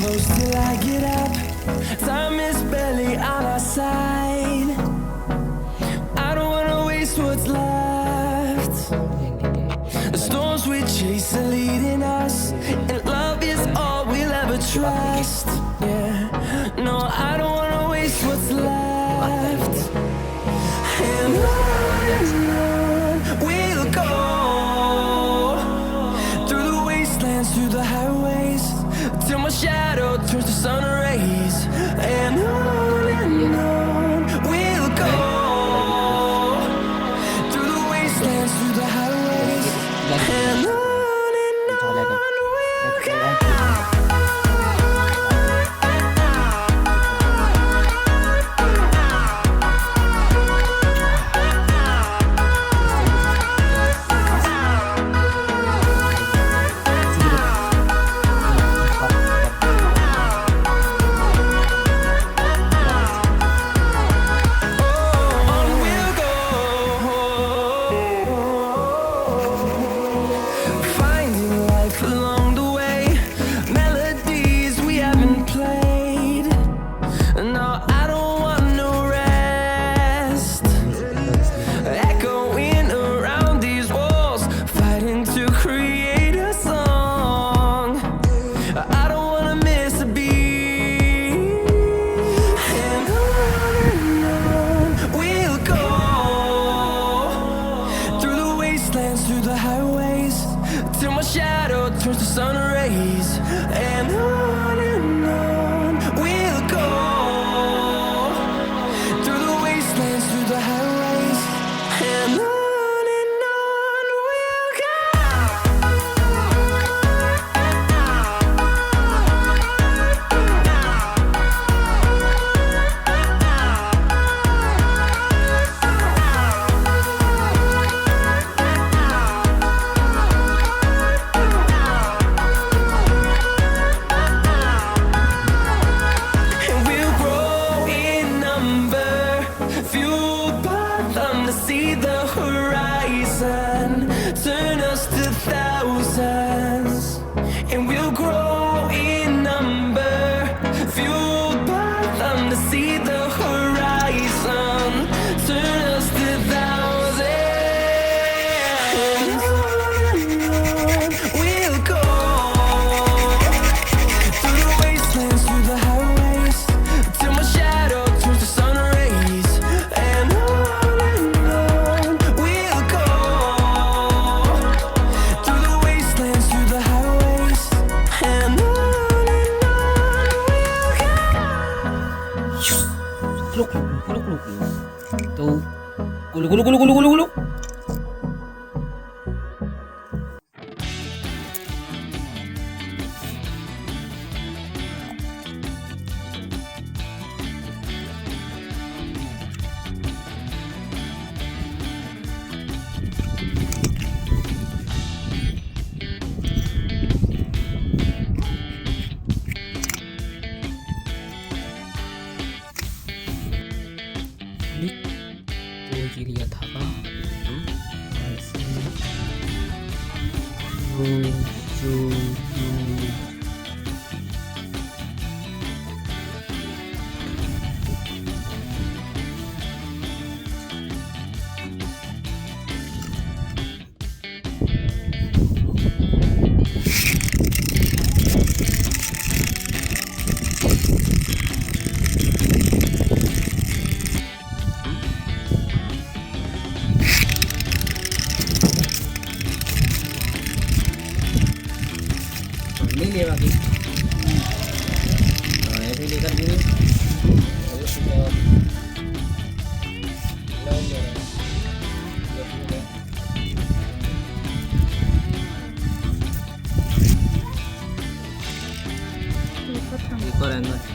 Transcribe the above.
close till I get up. Time is barely on our side. I don't wanna waste what's left. The storms we chase are leading us, and love is all we'll ever trust. Yeah, no, I don't wanna waste what's left. And on we'll go, through the wastelands, through the highways, till my shadow turns to sun rays. And on we'll go, through the wastelands, through the highways, and on we'll go. Through the highways, till my shadow turns to sun rays. And on we'll go, through the wastelands, through the highways, and on we'll go. See the horizon, turn us to thousands, and we'll grow in number, fueled by them to see the horizon, turn us to thousands. We'll go, through the wastelands, through the highways, till my shadow turns to sun rays. And tuh gulu gulu gulu gulu gulu gulu. Tuh lihat apa? Ini dia lagi. Nah, ini dia kan gini. Terus sudah lain ya.